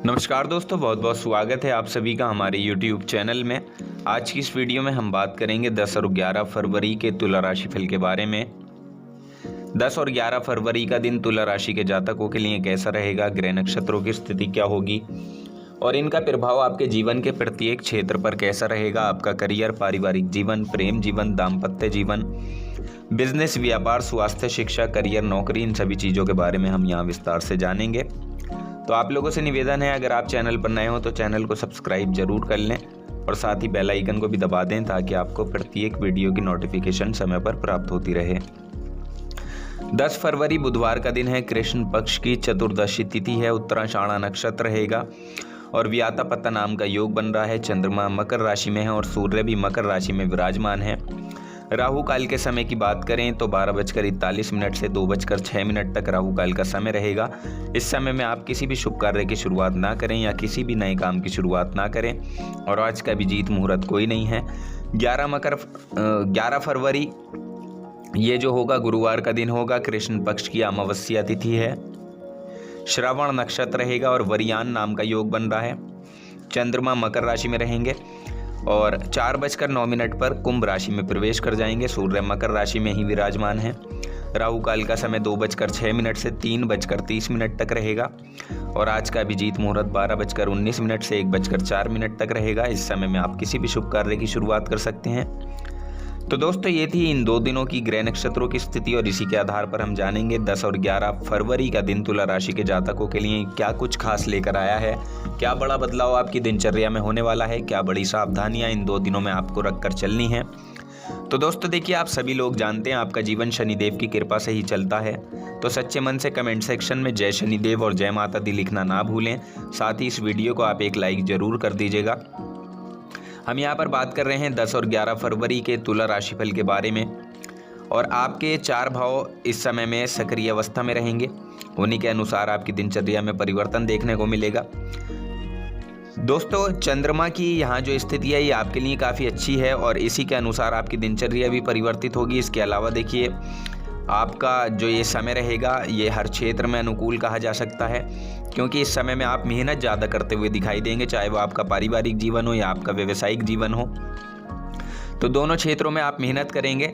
नमस्कार दोस्तों, बहुत बहुत स्वागत है आप सभी का हमारे YouTube चैनल में। आज की इस वीडियो में हम बात करेंगे 10 और 11 फरवरी के तुला राशिफल के बारे में। 10 और 11 फरवरी का दिन तुला राशि के जातकों के लिए कैसा रहेगा, ग्रह नक्षत्रों की स्थिति क्या होगी और इनका प्रभाव आपके जीवन के प्रत्येक क्षेत्र पर कैसा रहेगा। आपका करियर, पारिवारिक जीवन, प्रेम जीवन, दाम्पत्य जीवन, बिजनेस, व्यापार, स्वास्थ्य, शिक्षा, करियर, नौकरी, इन सभी चीज़ों के बारे में हम यहाँ विस्तार से जानेंगे। तो आप लोगों से निवेदन है, अगर आप चैनल पर नए हो तो चैनल को सब्सक्राइब जरूर कर लें और साथ ही बेल आइकन को भी दबा दें ताकि आपको प्रत्येक वीडियो की नोटिफिकेशन समय पर प्राप्त होती रहे। 10 फरवरी बुधवार का दिन है, कृष्ण पक्ष की चतुर्दशी तिथि है, उत्तराषाढ़ा नक्षत्र रहेगा और व्याता पत्ता नाम का योग बन रहा है। चंद्रमा मकर राशि में है और सूर्य भी मकर राशि में विराजमान है। राहु काल के समय की बात करें तो 12:41 से 2:06 तक राहु काल का समय रहेगा। इस समय में आप किसी भी शुभ कार्य की शुरुआत ना करें या किसी भी नए काम की शुरुआत ना करें और आज का अभिजीत मुहूर्त कोई नहीं है। 11 फरवरी ये जो होगा गुरुवार का दिन होगा, कृष्ण पक्ष की अमावस्या तिथि है, श्रवण नक्षत्र रहेगा और वरियान नाम का योग बन रहा है। चंद्रमा मकर राशि में रहेंगे और 4:09 पर कुंभ राशि में प्रवेश कर जाएंगे। सूर्य मकर राशि में ही विराजमान है। राहु काल का समय 2:06 से 3:30 तक रहेगा और आज का अभिजीत मुहूर्त 12:19 से 1:04 तक रहेगा। इस समय में आप किसी भी शुभ कार्य की शुरुआत कर सकते हैं। तो दोस्तों, ये थी इन 2 दिनों की ग्रह नक्षत्रों की स्थिति और इसी के आधार पर हम जानेंगे 10 और 11 फरवरी का दिन तुला राशि के जातकों के लिए क्या कुछ खास लेकर आया है, क्या बड़ा बदलाव आपकी दिनचर्या में होने वाला है, क्या बड़ी सावधानियां इन 2 दिनों में आपको रखकर चलनी है। तो दोस्तों देखिए, आप सभी लोग जानते हैं आपका जीवन शनिदेव की कृपा से ही चलता है, तो सच्चे मन से कमेंट सेक्शन में जय शनिदेव और जय माता दी लिखना ना भूलें। साथ ही इस वीडियो को आप एक लाइक जरूर कर दीजिएगा। हम यहाँ पर बात कर रहे हैं 10 और 11 फरवरी के तुला राशिफल के बारे में और आपके 4 भाव इस समय में सक्रिय अवस्था में रहेंगे। उन्हीं के अनुसार आपकी दिनचर्या में परिवर्तन देखने को मिलेगा। दोस्तों, चंद्रमा की यहाँ जो स्थिति है ये आपके लिए काफ़ी अच्छी है और इसी के अनुसार आपकी दिनचर्या भी परिवर्तित होगी। इसके अलावा देखिए, आपका जो ये समय रहेगा ये हर क्षेत्र में अनुकूल कहा जा सकता है, क्योंकि इस समय में आप मेहनत ज़्यादा करते हुए दिखाई देंगे, चाहे वो आपका पारिवारिक जीवन हो या आपका व्यवसायिक जीवन हो। तो दोनों क्षेत्रों में आप मेहनत करेंगे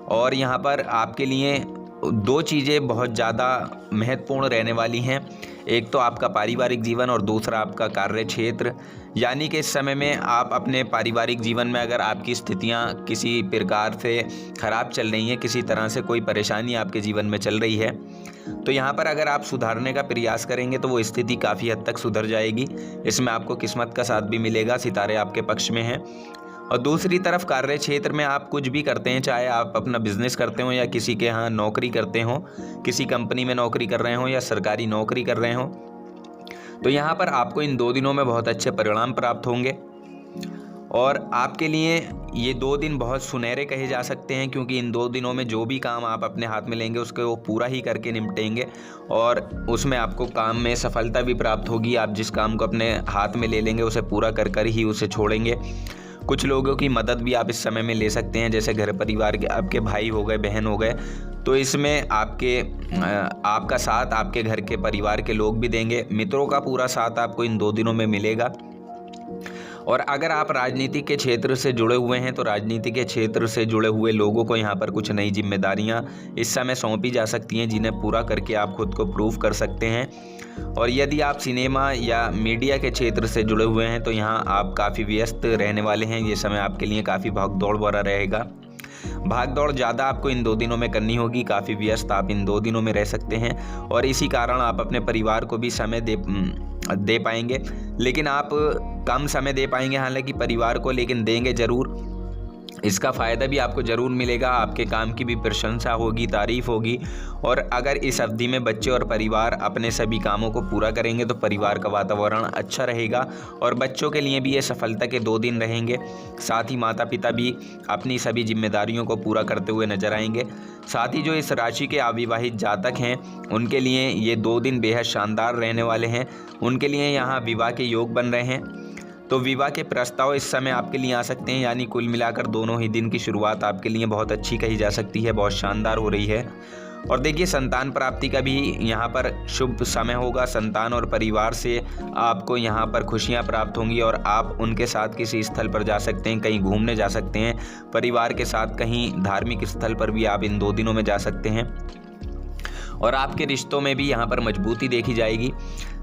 और यहाँ पर आपके लिए 2 चीज़ें बहुत ज़्यादा महत्वपूर्ण रहने वाली हैं। एक तो आपका पारिवारिक जीवन और दूसरा आपका कार्य क्षेत्र। यानी कि इस समय में आप अपने पारिवारिक जीवन में अगर आपकी स्थितियां किसी प्रकार से ख़राब चल रही हैं, किसी तरह से कोई परेशानी आपके जीवन में चल रही है, तो यहाँ पर अगर आप सुधारने का प्रयास करेंगे तो वो स्थिति काफ़ी हद तक सुधर जाएगी। इसमें आपको किस्मत का साथ भी मिलेगा, सितारे आपके पक्ष में हैं। और दूसरी तरफ कार्य क्षेत्र में आप कुछ भी करते हैं, चाहे आप अपना बिजनेस करते हो या किसी के यहाँ नौकरी करते हो, किसी कंपनी में नौकरी कर रहे हो या सरकारी नौकरी कर रहे हो, तो यहाँ पर आपको इन 2 दिनों में बहुत अच्छे परिणाम प्राप्त होंगे और आपके लिए ये 2 दिन बहुत सुनहरे कहे जा सकते हैं, क्योंकि इन 2 दिनों में जो भी काम आप अपने हाथ में लेंगे उसको वो पूरा ही करके निपटेंगे और उसमें आपको काम में सफलता भी प्राप्त होगी। आप जिस काम को अपने हाथ में ले लेंगे उसे पूरा कर कर ही उसे छोड़ेंगे। कुछ लोगों की मदद भी आप इस समय में ले सकते हैं, जैसे घर परिवार के आपके भाई हो गए, बहन हो गए, तो इसमें आपका साथ आपके घर के परिवार के लोग भी देंगे। मित्रों का पूरा साथ आपको इन 2 दिनों में मिलेगा। और अगर आप राजनीति के क्षेत्र से जुड़े हुए हैं तो राजनीति के क्षेत्र से जुड़े हुए लोगों को यहाँ पर कुछ नई जिम्मेदारियाँ इस समय सौंपी जा सकती हैं, जिन्हें पूरा करके आप खुद को प्रूव कर सकते हैं। और यदि आप सिनेमा या मीडिया के क्षेत्र से जुड़े हुए हैं तो यहाँ आप काफ़ी व्यस्त रहने वाले हैं। ये समय आपके लिए काफ़ी भाग दौड़ भरा रहेगा। भाग दौड़ ज़्यादा आपको इन 2 दिनों में करनी होगी, काफ़ी व्यस्त आप इन 2 दिनों में रह सकते हैं और इसी कारण आप अपने परिवार को भी समय दे पाएंगे, लेकिन आप कम समय दे पाएंगे हालांकि परिवार को, लेकिन देंगे ज़रूर। इसका फ़ायदा भी आपको ज़रूर मिलेगा, आपके काम की भी प्रशंसा होगी, तारीफ़ होगी। और अगर इस अवधि में बच्चे और परिवार अपने सभी कामों को पूरा करेंगे तो परिवार का वातावरण अच्छा रहेगा और बच्चों के लिए भी ये सफलता के 2 दिन रहेंगे। साथ ही माता पिता भी अपनी सभी जिम्मेदारियों को पूरा करते हुए नजर आएंगे। साथ ही जो इस राशि के अविवाहित जातक हैं उनके लिए ये 2 दिन बेहद शानदार रहने वाले हैं। उनके लिए यहाँ विवाह के योग बन रहे हैं, तो विवाह के प्रस्ताव इस समय आपके लिए आ सकते हैं। यानी कुल मिलाकर दोनों ही दिन की शुरुआत आपके लिए बहुत अच्छी कही जा सकती है, बहुत शानदार हो रही है। और देखिए संतान प्राप्ति का भी यहाँ पर शुभ समय होगा। संतान और परिवार से आपको यहाँ पर खुशियाँ प्राप्त होंगी और आप उनके साथ किसी स्थल पर जा सकते हैं, कहीं घूमने जा सकते हैं। परिवार के साथ कहीं धार्मिक स्थल पर भी आप इन 2 दिनों में जा सकते हैं और आपके रिश्तों में भी यहाँ पर मजबूती देखी जाएगी।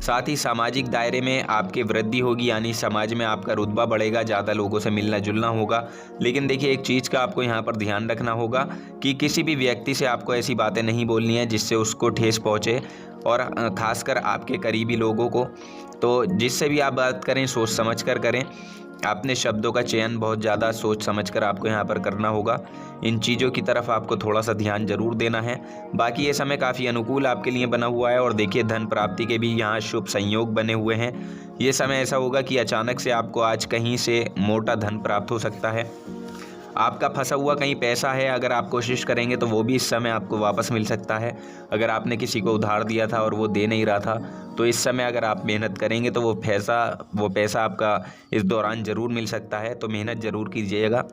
साथ ही सामाजिक दायरे में आपकी वृद्धि होगी, यानी समाज में आपका रुतबा बढ़ेगा, ज़्यादा लोगों से मिलना जुलना होगा। लेकिन देखिए एक चीज़ का आपको यहाँ पर ध्यान रखना होगा कि किसी भी व्यक्ति से आपको ऐसी बातें नहीं बोलनी है जिससे उसको ठेस पहुँचे, और ख़ासकर आपके करीबी लोगों को। तो जिससे भी आप बात करें सोच समझ कर करें। अपने शब्दों का चयन बहुत ज़्यादा सोच समझकर आपको यहाँ पर करना होगा। इन चीज़ों की तरफ आपको थोड़ा सा ध्यान जरूर देना है। बाकी ये समय काफ़ी अनुकूल आपके लिए बना हुआ है और देखिए धन प्राप्ति के भी यहाँ शुभ संयोग बने हुए हैं। ये समय ऐसा होगा कि अचानक से आपको आज कहीं से मोटा धन प्राप्त हो सकता है। आपका फंसा हुआ कहीं पैसा है, अगर आप कोशिश करेंगे तो वो भी इस समय आपको वापस मिल सकता है। अगर आपने किसी को उधार दिया था और वो दे नहीं रहा था, तो इस समय अगर आप मेहनत करेंगे तो वो पैसा आपका इस दौरान ज़रूर मिल सकता है। तो मेहनत ज़रूर कीजिएगा।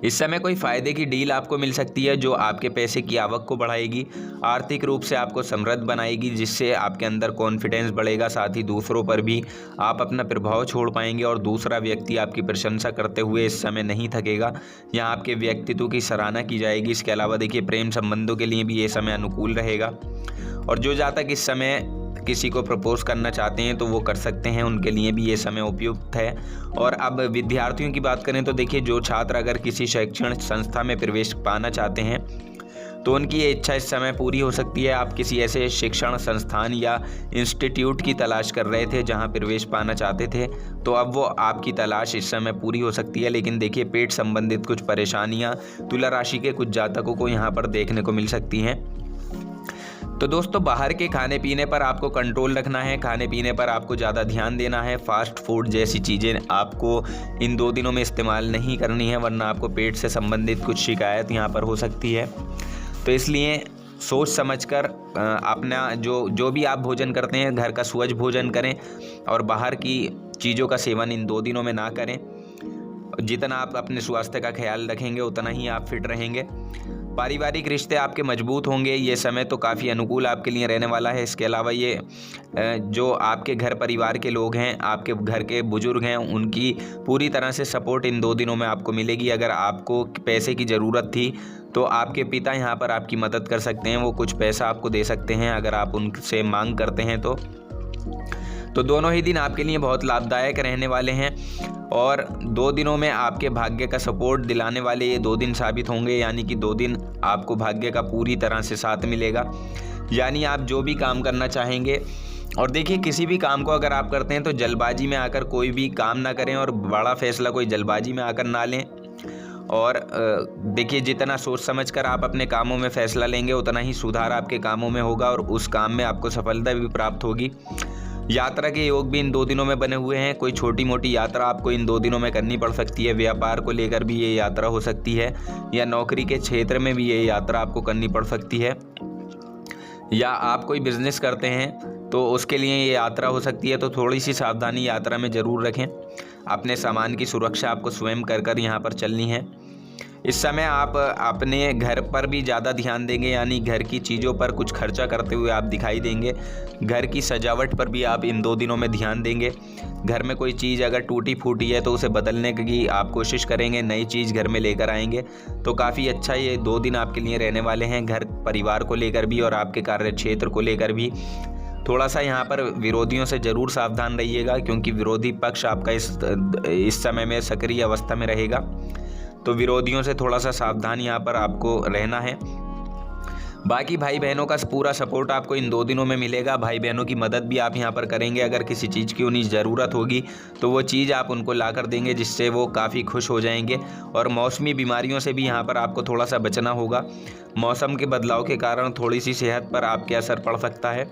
इस समय कोई फ़ायदे की डील आपको मिल सकती है जो आपके पैसे की आवक को बढ़ाएगी, आर्थिक रूप से आपको समृद्ध बनाएगी, जिससे आपके अंदर कॉन्फिडेंस बढ़ेगा। साथ ही दूसरों पर भी आप अपना प्रभाव छोड़ पाएंगे और दूसरा व्यक्ति आपकी प्रशंसा करते हुए इस समय नहीं थकेगा। यहाँ आपके व्यक्तित्व की सराहना की जाएगी। इसके अलावा देखिए प्रेम संबंधों के लिए भी ये समय अनुकूल रहेगा और जो जातक इस समय किसी को प्रपोज करना चाहते हैं तो वो कर सकते हैं, उनके लिए भी ये समय उपयुक्त है। और अब विद्यार्थियों की बात करें तो देखिए जो छात्र अगर किसी शैक्षणिक संस्था में प्रवेश पाना चाहते हैं तो उनकी ये इच्छा इस समय पूरी हो सकती है। आप किसी ऐसे शिक्षण संस्थान या इंस्टीट्यूट की तलाश कर रहे थे जहां प्रवेश पाना चाहते थे, तो अब वो आपकी तलाश इस समय पूरी हो सकती है। लेकिन देखिए पेट संबंधित कुछ परेशानियां तुला राशि के कुछ जातकों को यहाँ पर देखने को मिल सकती हैं। तो दोस्तों बाहर के खाने पीने पर आपको कंट्रोल रखना है। खाने पीने पर आपको ज़्यादा ध्यान देना है। फास्ट फूड जैसी चीज़ें आपको इन 2 दिनों में इस्तेमाल नहीं करनी है, वरना आपको पेट से संबंधित कुछ शिकायत यहाँ पर हो सकती है। तो इसलिए सोच समझकर अपना जो भी आप भोजन करते हैं घर का स्वच्छ भोजन करें और बाहर की चीज़ों का सेवन इन 2 दिनों में ना करें। जितना आप अपने स्वास्थ्य का ख्याल रखेंगे उतना ही आप फिट रहेंगे। पारिवारिक रिश्ते आपके मजबूत होंगे। ये समय तो काफ़ी अनुकूल आपके लिए रहने वाला है। इसके अलावा ये जो आपके घर परिवार के लोग हैं, आपके घर के बुजुर्ग हैं, उनकी पूरी तरह से सपोर्ट इन 2 दिनों में आपको मिलेगी। अगर आपको पैसे की ज़रूरत थी तो आपके पिता यहाँ पर आपकी मदद कर सकते हैं। वो कुछ पैसा आपको दे सकते हैं अगर आप उनसे मांग करते हैं तो दोनों ही दिन आपके लिए बहुत लाभदायक रहने वाले हैं और 2 दिनों में आपके भाग्य का सपोर्ट दिलाने वाले ये 2 दिन साबित होंगे। यानी कि 2 दिन आपको भाग्य का पूरी तरह से साथ मिलेगा। यानी आप जो भी काम करना चाहेंगे, और देखिए किसी भी काम को अगर आप करते हैं तो जल्दबाजी में आकर कोई भी काम ना करें और बड़ा फैसला कोई जल्दबाजी में आकर ना लें। और देखिए जितना सोच समझकर आप अपने कामों में फैसला लेंगे उतना ही सुधार आपके कामों में होगा और उस काम में आपको सफलता भी प्राप्त होगी। यात्रा के योग भी इन 2 दिनों में बने हुए हैं। कोई छोटी मोटी यात्रा आपको इन 2 दिनों में करनी पड़ सकती है। व्यापार को लेकर भी ये यात्रा हो सकती है या नौकरी के क्षेत्र में भी ये यात्रा आपको करनी पड़ सकती है, या आप कोई बिजनेस करते हैं तो उसके लिए ये यात्रा हो सकती है। तो थोड़ी सी सावधानी यात्रा में ज़रूर रखें। अपने सामान की सुरक्षा आपको स्वयं कर यहाँ पर चलनी है। इस समय आप अपने घर पर भी ज़्यादा ध्यान देंगे, यानी घर की चीज़ों पर कुछ खर्चा करते हुए आप दिखाई देंगे। घर की सजावट पर भी आप इन 2 दिनों में ध्यान देंगे। घर में कोई चीज़ अगर टूटी फूटी है तो उसे बदलने की आप कोशिश करेंगे, नई चीज़ घर में लेकर आएंगे। तो काफ़ी अच्छा ये 2 दिन आपके लिए रहने वाले हैं। घर परिवार को लेकर भी और आपके कार्य क्षेत्र को लेकर भी थोड़ा सा यहाँ पर विरोधियों से ज़रूर सावधान रहिएगा, क्योंकि विरोधी पक्ष आपका इस समय में सक्रिय अवस्था में रहेगा। तो विरोधियों से थोड़ा सा सावधान यहाँ पर आपको रहना है। बाकी भाई बहनों का पूरा सपोर्ट आपको इन 2 दिनों में मिलेगा। भाई बहनों की मदद भी आप यहाँ पर करेंगे। अगर किसी चीज़ की उन्हें ज़रूरत होगी तो वो चीज़ आप उनको ला कर देंगे, जिससे वो काफ़ी खुश हो जाएंगे। और मौसमी बीमारियों से भी यहाँ पर आपको थोड़ा सा बचना होगा। मौसम के बदलाव के कारण थोड़ी सी सेहत पर आपके असर पड़ सकता है।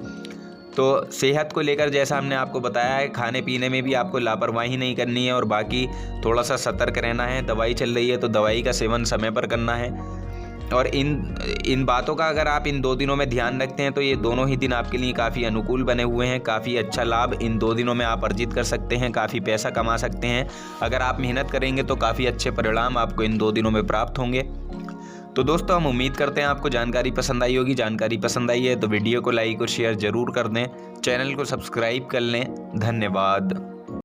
तो सेहत को लेकर जैसा हमने आपको बताया है, खाने पीने में भी आपको लापरवाही नहीं करनी है और बाकी थोड़ा सा सतर्क रहना है। दवाई चल रही है तो दवाई का सेवन समय पर करना है। और इन बातों का अगर आप इन 2 दिनों में ध्यान रखते हैं तो ये दोनों ही दिन आपके लिए काफ़ी अनुकूल बने हुए हैं। काफ़ी अच्छा लाभ इन 2 दिनों में आप अर्जित कर सकते हैं, काफ़ी पैसा कमा सकते हैं। अगर आप मेहनत करेंगे तो काफ़ी अच्छे परिणाम आपको इन 2 दिनों में प्राप्त होंगे। तो दोस्तों हम उम्मीद करते हैं आपको जानकारी पसंद आई होगी। जानकारी पसंद आई है तो वीडियो को लाइक और शेयर ज़रूर कर दें, चैनल को सब्सक्राइब कर लें। धन्यवाद।